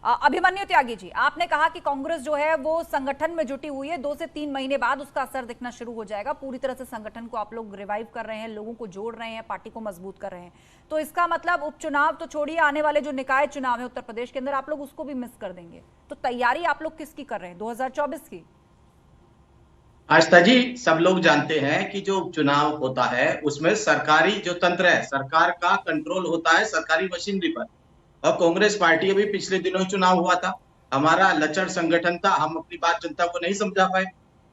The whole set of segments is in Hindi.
अभिमन्यु त्यागी जी, आपने कहा कि कांग्रेस जो है वो संगठन में जुटी हुई है, 2 से 3 महीने बाद उसका असर दिखना शुरू हो जाएगा। पूरी तरह से संगठन को आप लोग रिवाइव कर रहे हैं, लोगों को जोड़ रहे हैं, पार्टी को मजबूत कर रहे हैं। तो इसका मतलब उपचुनाव तो छोड़िए, आने वाले जो निकाय चुनाव है उत्तर प्रदेश के अंदर, आप लोग उसको भी मिस कर देंगे। तो तैयारी आप लोग किसकी कर रहे हैं 2024 की? आस्था जी, सब लोग जानते हैं कि जो चुनाव होता है उसमें सरकारी जो तंत्र है, सरकार का कंट्रोल होता है सरकारी मशीनरी पर। और कांग्रेस पार्टी अभी पिछले दिनों चुनाव हुआ था, हमारा लचर संगठन था, हम अपनी बात जनता को नहीं समझा पाए,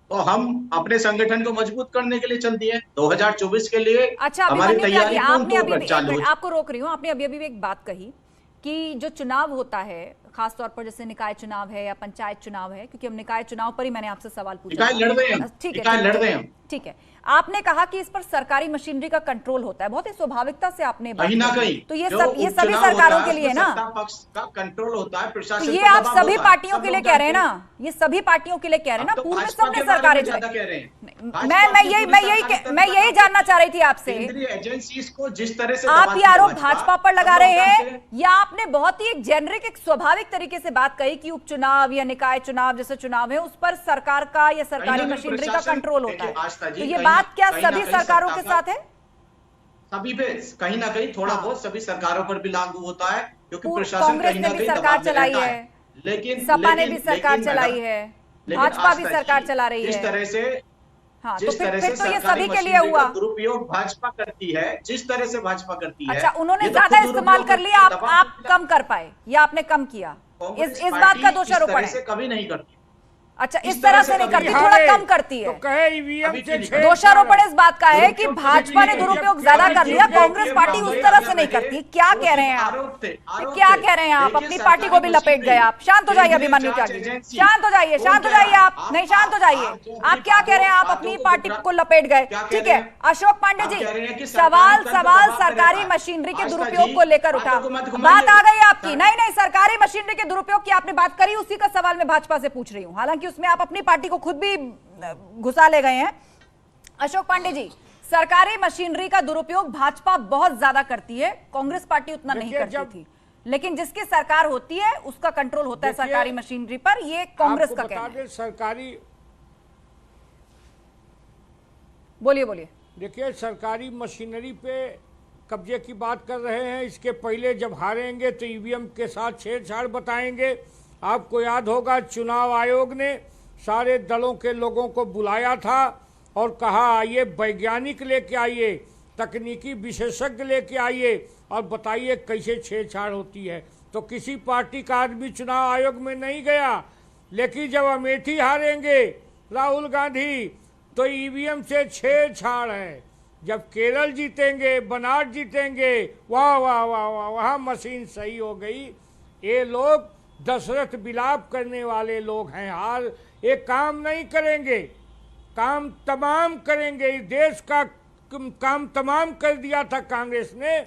तो हम अपने संगठन को मजबूत करने के लिए चल दिए 2024 के लिए। अच्छा, हमारी तैयारी आपको रोक रही हूँ, आपने अभी अभी एक बात कही कि जो चुनाव होता है, खासतौर पर जैसे निकाय चुनाव है या पंचायत चुनाव है, क्योंकि हम निकाय चुनाव पर ही मैंने आपसे सवाल पूछा। ठीक है, आपने कहा कि इस पर सरकारी मशीनरी का कंट्रोल होता है, बहुत ही स्वाभाविकता से आपने बात कही। तो ये सभी सरकारों के लिए ना, पक्ष का कंट्रोल होता है, प्रशासन। तो ये आप सभी पार्टियों के लिए कह रहे हैं ना, ये सभी पार्टियों के लिए कह रहे हैं ना, पूर्व में सबने सरकारें चलाई। मैं यही जानना चाह रही थी आपसे, एजेंसीज को जिस तरह से आप ये आरोप भाजपा पर लगा रहे हैं या आपने बहुत ही एक जेनरिक, एक स्वाभाविक तरीके से बात कही कि उपचुनाव या निकाय चुनाव जैसे चुनाव है उस पर सरकार का या सरकारी मशीनरी का कंट्रोल होता है। तो ये बात क्या सभी सरकारों के साथ है? सभी पे कहीं ना कहीं थोड़ा बहुत सभी सरकारों पर भी लागू होता है, क्योंकि प्रशासन कांग्रेस ने भी सरकार चलाई है, लेकिन सपा ने भी सरकार चलाई है, भाजपा भी सरकार चला रही है। जिस तरह से हाँ, तो फिर तो ये सभी के लिए हुआ। दुरुपयोग भाजपा करती है, जिस तरह से भाजपा करती है। अच्छा, उन्होंने ज्यादा इस्तेमाल कर लिया, आप कम कर पाए या आपने कम किया, इस बात का दोषारोपण है? कभी नहीं करती। अच्छा, इस तरह से नहीं करती, थोड़ा कम करती है। तो कहे ईवीएम से दोषारोपण इस बात का है कि भाजपा ने दुरुपयोग ज्यादा कर लिया, कांग्रेस पार्टी उस तरह से नहीं करती। क्या कह रहे हैं आप? क्या कह रहे हैं आप? अपनी पार्टी को भी लपेट गए आप। शांत हो जाइए अभिमन्यु त्यागी, शांत हो जाइए, शांत हो जाइए आप। नहीं, शांत हो जाइए। आप क्या कह रहे हैं? आप अपनी पार्टी को लपेट गए, ठीक है। अशोक पांडे जी, सवाल सरकारी मशीनरी के दुरुपयोग को लेकर उठा, बात आ गई आपकी। नहीं, सरकारी मशीनरी के दुरुपयोग की आपने बात करी, उसी का सवाल मैं भाजपा से पूछ रही हूँ, हालांकि उसमें आप अपनी पार्टी को खुद भी घुसा ले गए हैं। अशोक पांडे जी, सरकारी मशीनरी का दुरुपयोग भाजपा बहुत ज्यादा करती है, कांग्रेस पार्टी उतना नहीं करती थी, लेकिन जिसकी सरकार होती है उसका कंट्रोल होता है सरकारी मशीनरी पर, ये कांग्रेस का कहना है। सरकारी, बोलिए। देखिए, सरकारी मशीनरी पे कब्जे की बात कर रहे हैं। इसके पहले जब हारेंगे तो ईवीएम के साथ छेड़छाड़ बताएंगे। आपको याद होगा, चुनाव आयोग ने सारे दलों के लोगों को बुलाया था और कहा आइए वैज्ञानिक लेके आइए, तकनीकी विशेषज्ञ लेके आइए और बताइए कैसे छेड़छाड़ होती है। तो किसी पार्टी का आदमी चुनाव आयोग में नहीं गया। लेकिन जब अमेठी हारेंगे राहुल गांधी तो ईवीएम से छेड़छाड़ है। जब केरल जीतेंगे, बनारस जीतेंगे, वाह वाह वाह वाह, वहाँ मशीन सही हो गई। ये लोग दशरथ विलाप करने वाले लोग हैं। हार ये काम नहीं करेंगे, काम तमाम करेंगे। इस देश का काम तमाम कर दिया था कांग्रेस ने,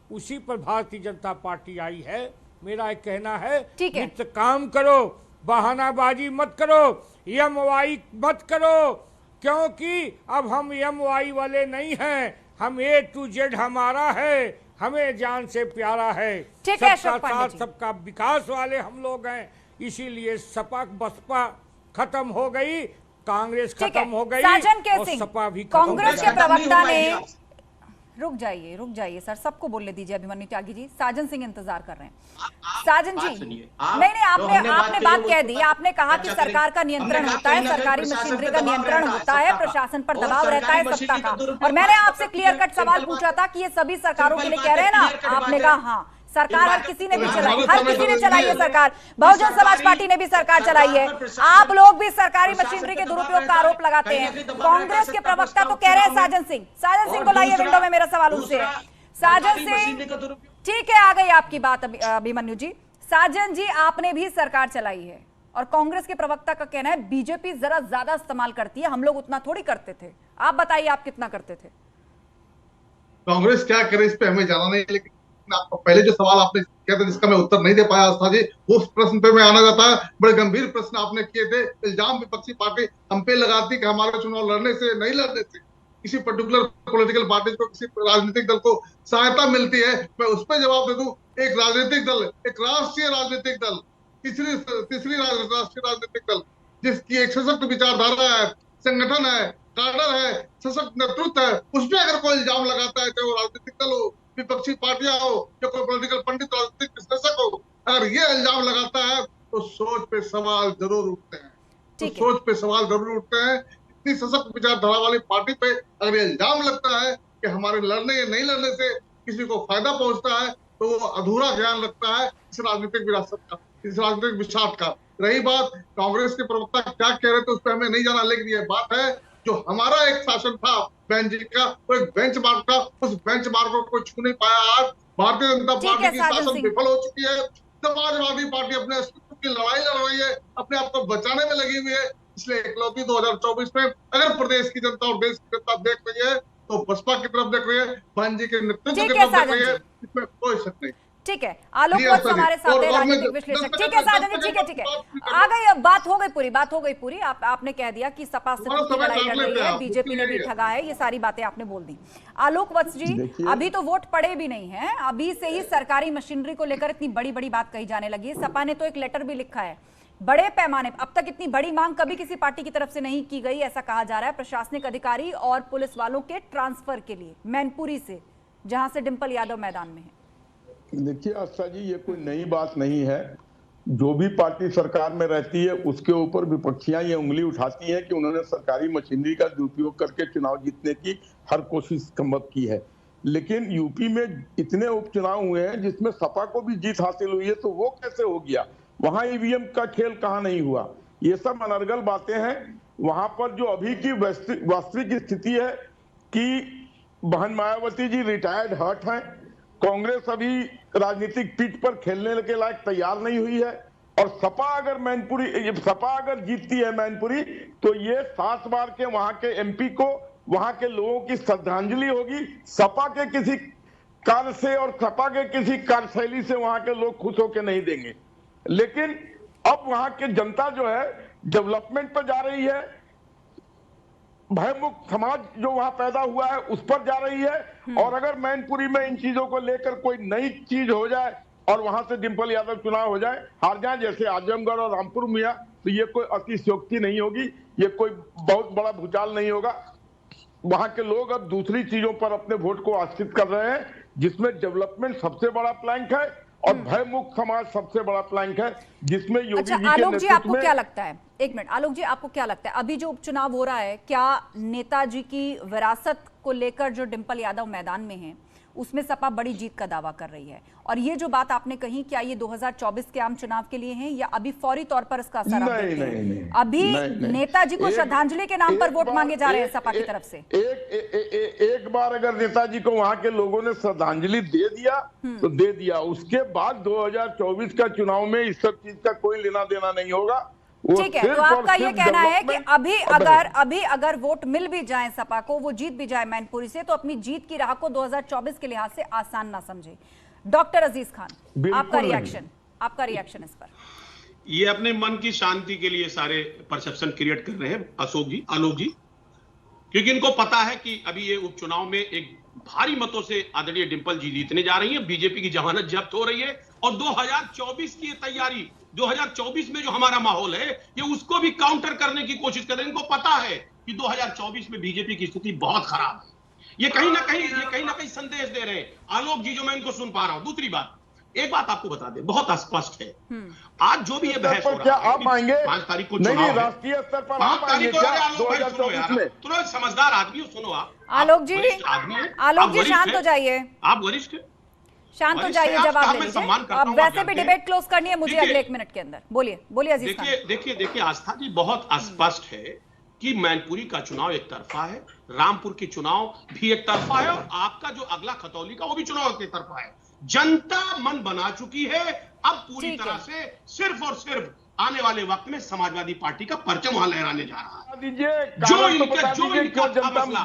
उसी पर भारतीय जनता पार्टी आई है। मेरा एक कहना है, नित्य काम करो, बहानाबाजी मत करो, एमवाई मत करो, क्योंकि अब हम एमवाई वाले नहीं हैं, हम A to Z हमारा है, हमें जान से प्यारा है, सबका साथ सबका विकास वाले हम लोग हैं। इसीलिए सपा बसपा खत्म हो गई, कांग्रेस खत्म हो गई और सपा भी कांग्रेस के प्रवक्ता ने, रुक जाइए सर, सबको बोलने दीजिए। अभिमन्यु त्यागी जी, साजन सिंह इंतजार कर रहे हैं। साजन जी, नहीं, आपने बात कह दी। आपने कहा कि सरकार का नियंत्रण होता है, सरकारी मशीनरी का नियंत्रण होता है, प्रशासन पर दबाव रहता है सत्ता का। और मैंने आपसे क्लियर कट सवाल पूछा था कि ये सभी सरकारों के लिए कह रहे हैं ना, आपने कहा हाँ, सरकार हर किसी ने भी चलाई, हर किसी ने चलाई है सरकार। बहुजन समाज पार्टी ने भी सरकार चलाई है। आप लोग भी सरकारी मशीनरी के दुरुपयोग का आरोप लगाते हैं। कांग्रेस के प्रवक्ता तो कह रहे हैं, साजन सिंह को लाइए विंडो में, मेरा सवाल उनसे है। साजन सिंह, ठीक है, आ गई आपकी बात अभिमन्यु जी। साजन जी, आपने भी सरकार चलाई है और कांग्रेस के प्रवक्ता का कहना है बीजेपी जरा ज्यादा इस्तेमाल करती है, हम लोग उतना थोड़ी करते थे। आप बताइए, आप कितना करते थे? कांग्रेस क्या करे इस पे हमें जाना नहीं, लेकिन आपको पहले जो सवाल आपने किया था जिसका मैं उत्तर नहीं दे पाया आस्था जी, उस प्रश्न पे मैं आना चाहता है। बड़े गंभीर प्रश्न आपने किए थे। इल्जाम विपक्षी पार्टी हम पे लगाती कि हमारे चुनाव लड़ने से नहीं लड़ने से, किसी पर्टिकुलर पॉलिटिकल पार्टी को, किसी राजनीतिक दल को सहायता मिलती है, मैं उस पर जवाब दे दूं। एक राजनीतिक दल, एक राष्ट्रीय राजनीतिक दल, तीसरी राष्ट्रीय राजनीतिक दल जिसकी एक सशक्त विचारधारा है, संगठन है, कार्डर है, सशक्त नेतृत्व है, उसमें अगर कोई इल्जाम लगाता है, चाहे वो राजनीतिक दल हो, विपक्षी पार्टियां हो, या कोई पॉलिटिकल पंडित, राजनीतिक विश्लेषक हो, अगर ये इल्जाम लगाता है तो सोच पे सवाल जरूर उठते हैं। तो सोच पे सवाल जरूर उठते हैं। इतनी सशक्त विचारधारा वाली पार्टी पे अगर ये इल्जाम लगता है कि हमारे लड़ने या नहीं लड़ने से किसी को फायदा पहुंचता है, तो वो अधूरा ज्ञान रखता है इस राजनीतिक विरासत का, इस राजनीतिक विचार का। रही बात कांग्रेस के प्रवक्ता क्या कह रहे थे, उस पर हमें नहीं जाना, लेकिन ये बात है जो हमारा एक शासन था बहन जी का, वो एक बेंचमार्क था, उस बेंचमार्क को कोई छू नहीं पाया। आज भारतीय जनता पार्टी की शासन विफल हो चुकी है। समाजवादी पार्टी अपने अस्तित्व की लड़ाई लड़ रही है, अपने आप को बचाने में लगी हुई है। इसलिए इकलौती 2024 में अगर प्रदेश की जनता और देश की जनता देख रही है तो बसपा की तरफ देख रही है, बहन जी के नेतृत्व की तरफ देख रही है, इसमें कोई शक नहीं। ठीक है, आलोक वत्स हमारे साथ है, राजनीतिक विश्लेषक। ठीक है साजन जी, ठीक है, आ गई, अब बात हो गई पूरी। आपने कह दिया कि सपा से लड़ाई लड़ रही है, बीजेपी ने भी ठगा है, ये सारी बातें आपने बोल दी। आलोक वत्स जी, अभी तो वोट पड़े भी नहीं है, अभी से ही सरकारी मशीनरी को लेकर इतनी बड़ी बड़ी बात कही जाने लगी है। सपा ने तो एक लेटर भी लिखा है बड़े पैमाने, अब तक इतनी बड़ी मांग कभी किसी पार्टी की तरफ से नहीं की गई, ऐसा कहा जा रहा है, प्रशासनिक अधिकारी और पुलिस वालों के ट्रांसफर के लिए मैनपुरी से, जहां से डिंपल यादव मैदान में है। देखिए आस्था जी, ये कोई नई बात नहीं है। जो भी पार्टी सरकार में रहती है उसके ऊपर विपक्षियां ये उंगली उठाती हैं कि उन्होंने सरकारी मशीनरी का दुरुपयोग करके चुनाव जीतने की हर कोशिश संभव की है। लेकिन यूपी में इतने उपचुनाव हुए हैं जिसमें सपा को भी जीत हासिल हुई है, तो वो कैसे हो गया? वहां ईवीएम का खेल कहाँ नहीं हुआ? ये सब अनर्गल बातें हैं। वहां पर जो अभी की वास्तविक स्थिति है कि बहन मायावती जी रिटायर्ड हर्ट हैं, कांग्रेस अभी राजनीतिक पिच पर खेलने के लायक तैयार नहीं हुई है, और सपा अगर जीतती है मैनपुरी तो ये 7 बार के वहां के एमपी को, वहां के लोगों की श्रद्धांजलि होगी। सपा के किसी कार्य से और सपा के किसी कार्यशैली से वहां के लोग खुश होकर नहीं देंगे। लेकिन अब वहां की जनता जो है डेवलपमेंट पर जा रही है, भयमुक्त समाज जो वहां पैदा हुआ है उस पर जा रही है। और अगर मैनपुरी में इन चीजों को लेकर कोई नई चीज हो जाए और वहां से डिंपल यादव चुनाव हो जाए, हार जाए जैसे आजमगढ़ और रामपुर मियां, तो ये कोई अतिशयोक्ति नहीं होगी, ये कोई बहुत बड़ा भूचाल नहीं होगा। वहां के लोग अब दूसरी चीजों पर अपने वोट को आश्रित कर रहे हैं, जिसमें डेवलपमेंट सबसे बड़ा प्लैंक है और भयमुक्त समाज सबसे बड़ा प्लैंक है, जिसमें योगी जी के आलोक जी, आपको क्या लगता है, एक मिनट, आलोक जी आपको क्या लगता है, अभी जो उपचुनाव हो रहा है, क्या नेताजी की विरासत को लेकर जो डिंपल यादव मैदान में है उसमें सपा बड़ी जीत का दावा कर रही है? और ये जो बात आपने कही, क्या ये 2024 के आम चुनाव के लिए है या अभी फौरी तौर पर इसका असर आप देखते हैं? नहीं, अभी नेताजी को श्रद्धांजलि के नाम पर वोट मांगे जा रहे हैं सपा की तरफ से। एक बार अगर नेताजी को वहां के लोगों ने श्रद्धांजलि दे दिया तो दे दिया, उसके बाद 2024 का चुनाव में इस सब चीज का कोई लेना देना नहीं होगा। ठीक है, तो आपका ये कहना है कि अभी अगर वोट मिल भी जाए सपा को, वो जीत भी जाए मैनपुरी से, तो अपनी जीत की राह को 2024 के लिहाज से आसान ना समझे। डॉक्टर अजीज खान, आपका रिएक्शन इस पर? ये अपने मन की शांति के लिए सारे परसेप्शन क्रिएट कर रहे हैं आलोक जी, क्योंकि इनको पता है कि अभी ये उपचुनाव में एक भारी मतों से आदरणीय डिंपल जी जीतने जा रही है, बीजेपी की जमानत जब्त हो रही है, और 2024 की तैयारी, 2024 में जो हमारा माहौल है, ये उसको भी काउंटर करने की कोशिश कर रहे हैं। इनको पता है कि 2024 में बीजेपी की स्थिति बहुत खराब है। ये कहीं ना कहीं संदेश दे रहे हैं आलोक जी, जो मैं इनको सुन पा रहा हूं। दूसरी बात, एक बात आपको बता दें, बहुत स्पष्ट है, आज जो भी ये बहस हो रहा है, 5 तारीख को चुनाव है, राष्ट्रीय स्तर पर 5 तारीख को सुनो, समझदार आदमी हो, सुनो आप आलोक जी शांत हो जाइए, आप वरिष्ठ शांत हो जाइए, जवाब दे दीजिए। अब वैसे भी डिबेट क्लोज करनी है मुझे अगले 1 मिनट के अंदर। बोलिए अजीज खान। देखिए आस्था जी, बहुत स्पष्ट है कि मैनपुरी का चुनाव एक तरफा है, रामपुर की चुनाव भी एक तरफा है, और आपका जो अगला खतौली का वो भी चुनाव एक तरफा है। जनता मन बना चुकी है, अब पूरी तरह से सिर्फ और सिर्फ आने वाले वक्त में समाजवादी पार्टी का परचम वहां लहराने जा रहा है। जो इनका मसला